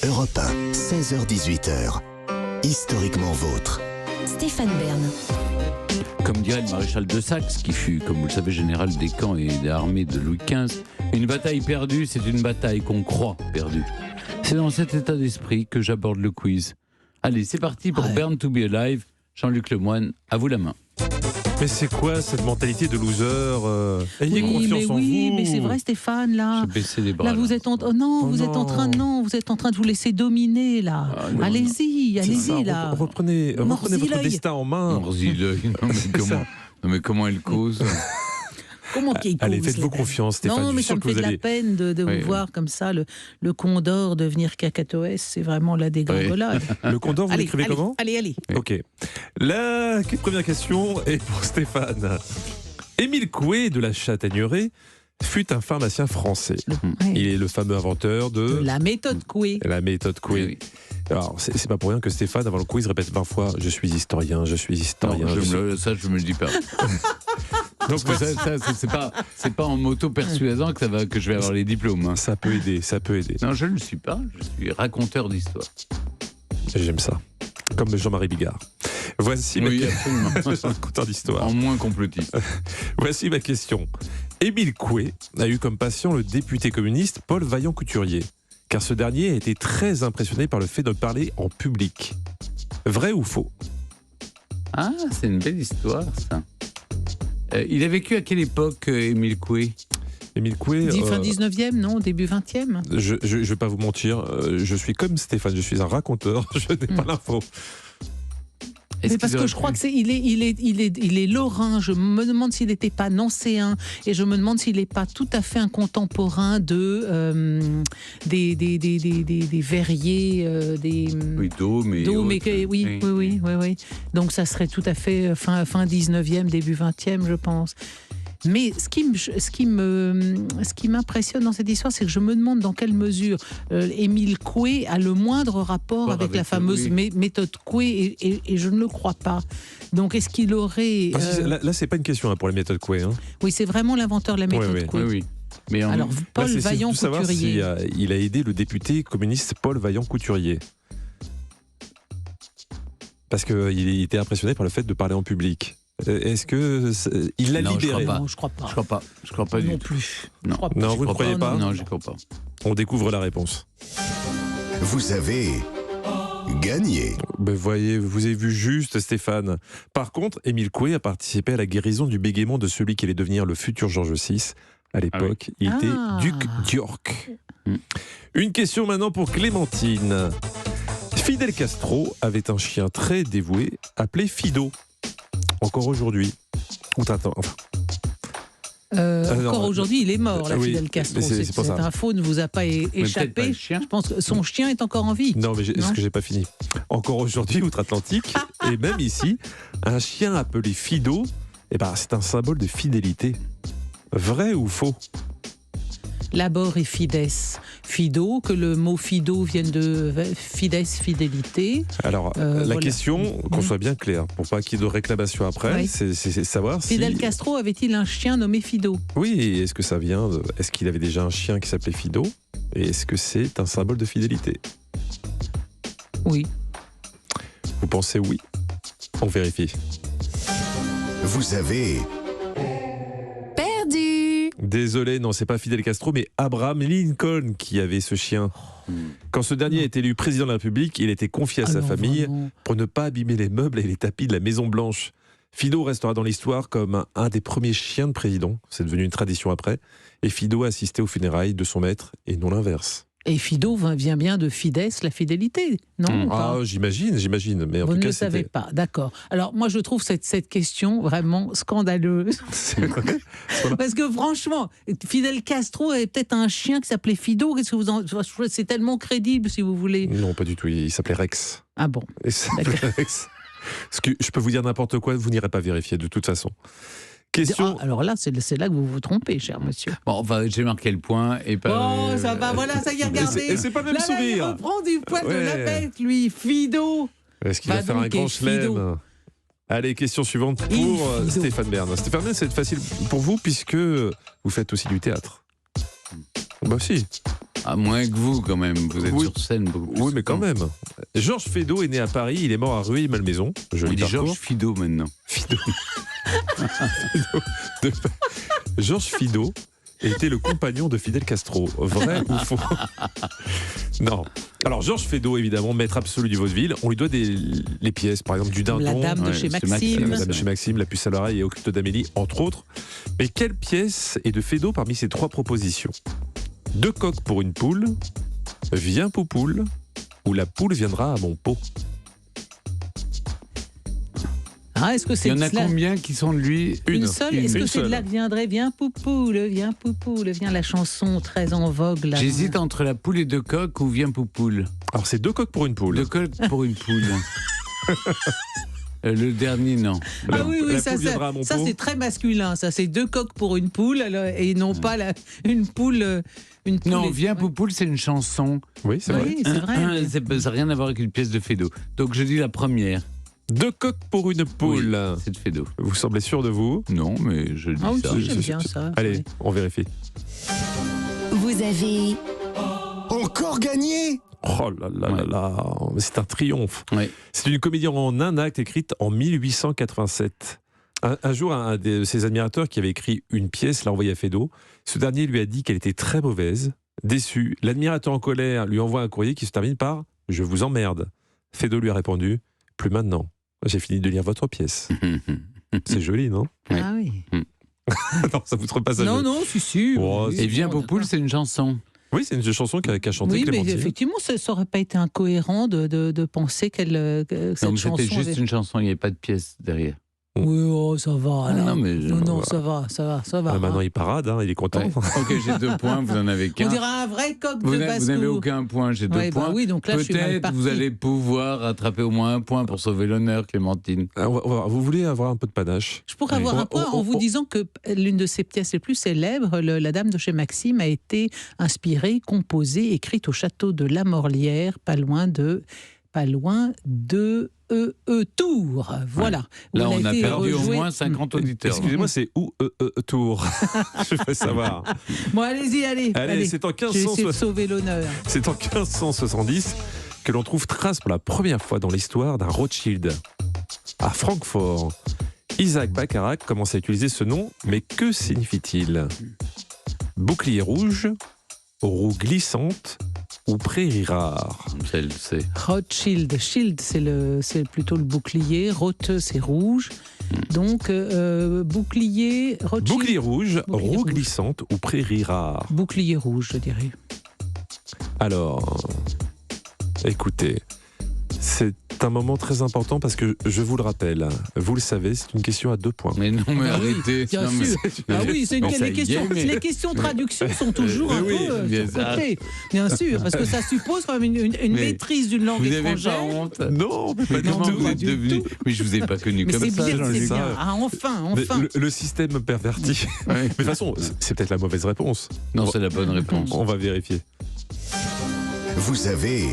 Europe 1, 16h-18h. Historiquement vôtre. Stéphane Bern. Comme dirait le maréchal de Saxe, qui fut, comme vous le savez, général des camps et des armées de Louis XV, une bataille perdue, c'est une bataille qu'on croit perdue. C'est dans cet état d'esprit que j'aborde le quiz. Allez, c'est parti pour Born to be Alive. Jean-Luc Lemoyne, à vous la main. Mais c'est quoi cette mentalité de loser Ayez confiance en vous. Oui, mais c'est vrai, Stéphane, là. Je baissais les bras. Là, vous êtes en train de vous laisser dominer, là. Allez-y, là. Reprenez votre destin en main. Non, mais comment elle cause? Comment qu'il Allez, cause, faites-vous confiance, Stéphane. Non, mais ça me fait de la peine de vous voir comme ça, le Condor devenir cacatoès, c'est vraiment la dégringolade. Le Condor, vous l'écrivez comment? Allez. Ok. La première question est pour Stéphane. Émile Coué de la Châtaigneraie fut un pharmacien français. Il est le fameux inventeur de la méthode Coué. La méthode Coué. Oui. Alors, c'est pas pour rien que Stéphane, avant le quiz, répète 20 fois « Je suis historien, je suis historien ». Ça, je me le dis pas. Donc c'est pas en m'auto-persuadant que je vais avoir les diplômes. Hein. Ça peut aider. Non, je ne le suis pas. Je suis raconteur d'histoire. J'aime ça. Comme Jean-Marie Bigard. Voici raconteur d'histoire. En moins complotiste. Voici ma question. Émile Coué a eu comme patient le député communiste Paul Vaillant-Couturier, car ce dernier a été très impressionné par le fait de parler en public. Vrai ou faux? Ah, c'est une belle histoire, ça. Il a vécu à quelle époque, Émile Coué? Émile Coué... Fin 19e, non? Début 20e? Je vais pas vous mentir, je suis comme Stéphane, je suis un raconteur, je n'ai pas l'info. Mais parce que je crois qu'il est lorrain. Je me demande s'il n'était pas nancéen, et je me demande s'il n'est pas tout à fait un contemporain des verriers, oui, oui. Donc ça serait tout à fait fin 19e, début 20e, je pense. Mais ce qui m'impressionne dans cette histoire, c'est que je me demande dans quelle mesure Émile Coué a le moindre rapport avec la fameuse méthode Coué, et je ne le crois pas. Donc est-ce qu'il aurait... Là, c'est pas une question pour la méthode Coué. Hein. Oui, c'est vraiment l'inventeur de la méthode Coué. Oui. Mais alors, Paul Vaillant-Couturier. Il a aidé le député communiste Paul Vaillant-Couturier. Parce qu'il était impressionné par le fait de parler en public. Est-ce qu'il l'a libéré? Non, je crois pas. Je crois pas non du tout. Plus. Non, vous ne croyez pas? Non, je ne crois pas. On découvre la réponse. Vous avez gagné. Voyez, vous avez vu juste, Stéphane. Par contre, Émile Coué a participé à la guérison du bégaiement de celui qui allait devenir le futur Georges VI. À l'époque, il était duc d'York. Une question maintenant pour Clémentine. Fidel Castro avait un chien très dévoué appelé Fido. Encore aujourd'hui. Encore aujourd'hui, il est mort, Fidel Castro. Cette info ne vous a pas échappé. Je pense que son chien est encore en vie. Non, mais est-ce que j'ai pas fini? Encore aujourd'hui, outre-Atlantique, et même ici, un chien appelé Fido, c'est un symbole de fidélité. Vrai ou faux? Labor et fides. Fido, que le mot fido vienne de fides, fidélité. Alors, la question, qu'on soit bien clair, pour pas qu'il y ait de réclamation après, c'est savoir si... Fidel Castro avait-il un chien nommé Fido? Oui, est-ce que ça vient est-ce qu'il avait déjà un chien qui s'appelait Fido? Et est-ce que c'est un symbole de fidélité? Oui. Vous pensez oui? On vérifie. Vous avez... Désolé, non, c'est pas Fidel Castro, mais Abraham Lincoln qui avait ce chien. Quand ce dernier a été élu président de la République, il a été confié à sa famille pour ne pas abîmer les meubles et les tapis de la Maison Blanche. Fido restera dans l'histoire comme un des premiers chiens de président. C'est devenu une tradition après. Et Fido a assisté aux funérailles de son maître et non l'inverse. Et Fido vient bien de fides, la fidélité, non? J'imagine, mais en vous tout cas, ne le savez pas, d'accord. Alors moi je trouve cette question vraiment scandaleuse. Parce que franchement, Fidel Castro avait peut-être un chien qui s'appelait Fido. Qu'est-ce que c'est tellement crédible, si vous voulez. Non, pas du tout. Il s'appelait Rex. Ah bon? Il s'appelait Rex. Parce que je peux vous dire n'importe quoi, vous n'irez pas vérifier de toute façon. Question... alors là, c'est là que vous vous trompez, cher monsieur. Bon, j'ai marqué le point et pas... ça va, voilà, ça y est, regardez. C'est pas le même sourire. Il reprend du poil de la bête, lui, Fido. Est-ce qu'il va faire un grand chelem? Allez, question suivante pour Stéphane Bern. Stéphane Bern, c'est facile pour vous puisque vous faites aussi du théâtre. Bah si. Ah, moins que vous, quand même. Vous êtes Oui. sur scène beaucoup plus. Oui, mais quand même. Georges Feydeau est né à Paris, il est mort à Rueil-Malmaison. On Joli dit parcours. Georges Fido maintenant. Feydeau. Georges Feydeau était le compagnon de Fidel Castro. Vrai ou faux? Non. Alors, Georges Feydeau, évidemment, maître absolu du vaudeville. On lui doit les pièces, par exemple, du Dindon. La dame de Ouais, chez c'est Maxime. Maxime. La dame de chez Maxime, la puce à l'oreille et Occulto d'Amélie, entre autres. Mais quelle pièce est de Feydeau parmi ces trois propositions? 2 coqs pour une poule, viens Poupoule, ou la poule viendra à mon pot. Ah, est-ce que c'est Il y en a cela combien qui sont de lui? Une seule? Est-ce que Une c'est de seule. là que viendrait viens Poupoule, viens la chanson très en vogue là. J'hésite entre la poule et 2 coqs ou viens Poupoule. Alors, c'est 2 coqs pour une poule. 2 coqs pour une poule. Le dernier, non. Ah oui, La ça, poule viendra à mon pot. c'est très masculin. Ça, c'est 2 coqs pour une poule et non pas une poule. Une poule Non, et- viens ouais. Poupoule, c'est une chanson. Oui, c'est vrai. Oui, c'est vrai. mais- Ça n'a rien à voir avec une pièce de Feydeau. Donc je dis la première. 2 coqs pour une poule. Oui, c'est de Feydeau. Vous semblez sûr de vous? Non, mais je dis Ah oui, ça. si, j'aime bien ça. Allez, oui. on vérifie. Vous avez Encore gagné? Oh là là là Ouais. là, c'est un triomphe. Ouais. C'est une comédie en un acte écrite en 1887. Un jour, un de ses admirateurs qui avait écrit une pièce l'a envoyée à Feydeau. Ce dernier lui a dit qu'elle était très mauvaise. Déçu, l'admirateur en colère lui envoie un courrier qui se termine par « Je vous emmerde ». Feydeau lui a répondu « Plus maintenant, j'ai fini de lire votre pièce ». C'est joli, non? Ouais. Ah oui. Non, ça vous trouve pas ça Non, joli. non, si. Oh, oui, Et viens bon, Poupoule, d'accord. c'est une chanson. Oui, c'est une chanson qu'a chantée Oui, mais Clémentine. effectivement, ça n'aurait pas été incohérent de penser que cette Donc chanson. c'était juste avait- une chanson, il n'y avait pas de pièce derrière. Oui, oh, ça va. Alors. non, mais non, va. ça va. Ah, hein. maintenant, il parade, hein, il est content. Ouais. Ok, j'ai 2 points, vous en avez On qu'un. dirait un vrai coq Vous de n'avez basse-cour. aucun point, j'ai 2 Ouais, bah points. oui, donc là, je suis mal Peut-être parti. vous allez pouvoir rattraper au moins 1 point pour sauver l'honneur, Clémentine. Ah, vous voulez avoir un peu de panache? Je pourrais avoir Oui. un point en vous disant que l'une de ses pièces les plus célèbres, La Dame de chez Maxime, a été inspirée, composée, écrite au château de La Morlière, pas loin de Tours. Voilà. Où Là, elle on a été perdu au rejouée. moins 50 auditeurs. Excusez-moi, c'est où Tour? Je veux savoir. Bon, allez-y, allez. Allez, c'est en Je vais essayer de 1570. sauver l'honneur. C'est en 1570 que l'on trouve trace pour la première fois dans l'histoire d'un Rothschild. À Francfort, Isaac Bacharach commence à utiliser ce nom, mais que signifie-t-il? Bouclier rouge, roue glissante ou prairie rare? Celle, c'est. Rothschild. Shield, c'est plutôt le bouclier. Roth, c'est rouge. Donc, bouclier. Rothschild. Bouclier rouge, Bouclier roue rouge. glissante ou prairie rare? Bouclier rouge, je dirais. Alors, écoutez, c'est un moment très important parce que je vous le rappelle, vous le savez, c'est une question à 2 points. Mais non, mais Ah oui, arrêtez. bien Non, mais- sûr. Ah oui, c'est Non, ça les y questions. est, mais- Les questions traduction sont toujours un oui, peu bien surcotées. Bien sûr, parce que ça suppose quand même une Mais maîtrise d'une langue Vous n'avez pas étrangère. honte? Non, mais pas Mais du comment tout. vous êtes du devenu? tout. Mais je vous ai pas connu Mais comme c'est ça, bien, Jean-Luc. c'est bien. ça. Ah, enfin, Mais enfin. le système perverti. Ouais. Mais de toute façon, c'est peut-être la mauvaise réponse. Non, c'est la bonne réponse. On va vérifier. Vous avez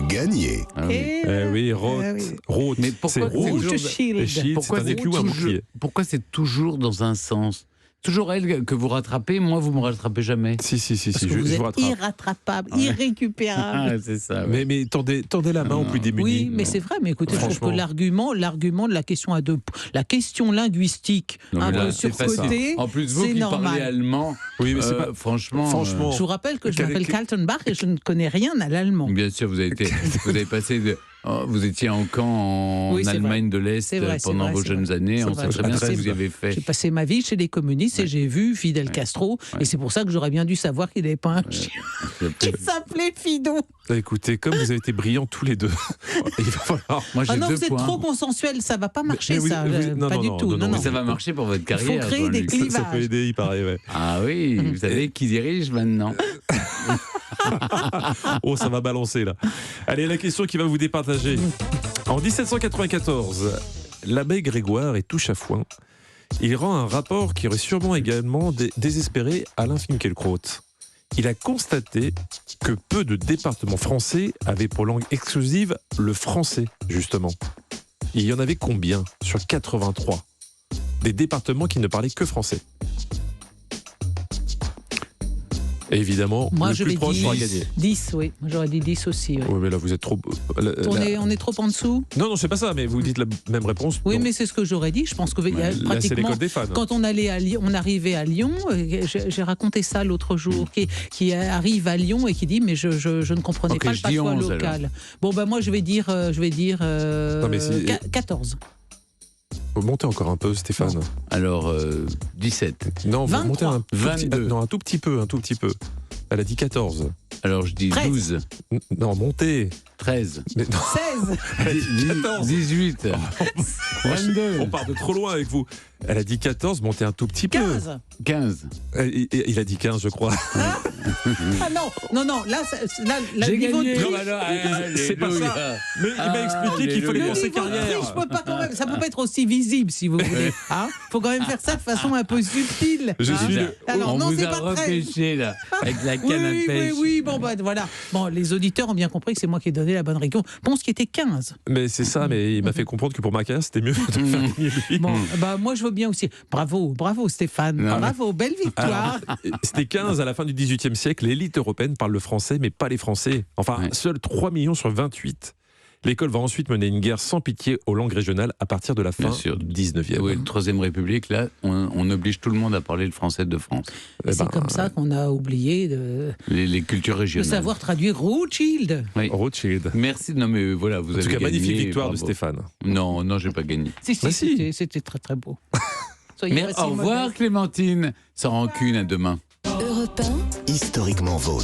gagné. Ah oui. Oui, Roth. oui. Roth, Mais pourquoi c'est c'est rouge. toujours- Et Shield. Shield, Pourquoi c'est un c'est éclou, un toujours, bouclier. pourquoi c'est toujours dans un sens? Toujours elle que vous rattrapez, moi vous me rattrapez jamais. Si, Parce que je vous vous êtes rattrape. irrattrapable, Ouais. irrécupérable. Ah, c'est ça. ouais. Mais tendez la main aux plus démunis. Oui, mais c'est vrai. Mais écoutez, je trouve Franchement. que l'argument de la question à deux, la question linguistique, Non, mais un là, peu c'est surcotée, En plus, vous c'est qui normal. parlez allemand, Oui, mais c'est pas. franchement. Franchement. Je vous rappelle que je Quel- m'appelle quel- Kaltenbach et je ne connais rien à l'allemand. Bien sûr, vous avez passé vous étiez en camp en Oui, c'est Allemagne de l'Est C'est vrai, c'est pendant vrai, vos c'est jeunes vrai. années. C'est On vrai. sait très bien ce que Très vous y bien. avez fait. J'ai passé ma vie chez les communistes et j'ai vu Fidel Castro. Ouais. Et c'est pour ça que j'aurais bien dû savoir qu'il n'avait pas un chien qui s'appelait Fido. Écoutez, comme vous avez été brillants tous les deux, il va falloir. Moi, j'ai Ah non, 2 vous êtes points. trop consensuel, ça va pas marcher mais vous- ça. vous- non, pas non, du non, tout. non, Non, non, non. Ça va marcher pour votre Il faut carrière. créer des Jean-Luc. Ça peut clivages. aider, il paraît, ouais. Ah oui, vous savez qui dirige maintenant. Oh, ça va balancer là. Allez, la question qui va vous départager. En 1794, l'abbé Grégoire est touche à foin. Il rend un rapport qui aurait sûrement également désespéré Alain Finkielkraut. Il a constaté que peu de départements français avaient pour langue exclusive le français, justement. Il y en avait combien sur 83 des départements qui ne parlaient que français? Et évidemment, Moi, le je plus vais proche dire sera gagné. 10, oui. Moi, j'aurais dit 10 aussi. Oui. Oui, mais là, vous êtes trop. On est trop en dessous. Non, c'est pas ça, mais vous dites la même réponse. Oui, donc, mais c'est ce que j'aurais dit. Je pense que là, c'est pratiquement. l'école des fans. Quand on allait à Lyon, on arrivait à Lyon. J'ai raconté ça l'autre jour, qui arrive à Lyon et qui dit mais je ne comprenais Ok, pas le je dis patois 11, local. Bon ben moi je vais dire Non, mais si- 14. Vous montez encore un peu, Stéphane. Alors, 17. Non, vous 23. montez un tout petit, 22. non, un tout petit peu. Elle a dit 14. Alors, je dis 13. 12, Non, montez. 13, Mais non, 16. elle a dit 14. 18, 22, On part de trop loin avec vous. Elle a dit 14, montez un tout petit peu. 15. 15. Il a dit 15, je crois. Ah non, là le J'ai niveau gagné. de Non, c'est pas ça. Mais il m'a expliqué qu'il fallait alléluia. penser le niveau de carrière. prix, je peux pas quand même, ça peut pas être aussi visible si vous voulez. Hein, faut quand même faire ça de façon un peu subtile. Je hein. suis Alors On non, vous c'est a pas très. repêché, là, avec la canne à pêche. Oui, bon bah voilà. Bon, les auditeurs ont bien compris que c'est moi qui ai donné la bonne réponse qui était 15. Mais c'est ça, mais il m'a fait comprendre que pour ma carrière, c'était mieux de faire gagner lui. Bon, bah moi je veux bien aussi. Bravo Stéphane. Non, Bravo, belle victoire. C'était 15 à la fin du XVIIIe siècle. L'élite européenne parle le français, mais pas les Français. Enfin, Ouais. seuls 3 millions sur 28. L'école va ensuite mener une guerre sans pitié aux langues régionales à partir de la fin Bien sûr. du 19e. Oui, la Troisième République, là, on oblige tout le monde à parler le français de France. Eh C'est ben, comme ça qu'on a oublié de Les cultures régionales. savoir traduire Rothschild. Oui. Rothschild. Merci, non mais voilà, vous En avez tout cas, gagné, magnifique victoire de bravo. Stéphane. Non, j'ai pas gagné. Si, Bah si. c'était très très beau. Soyez Mais pas si au revoir modeste. Clémentine, sans rancune, à demain. Europe 1, Historiquement vôtre.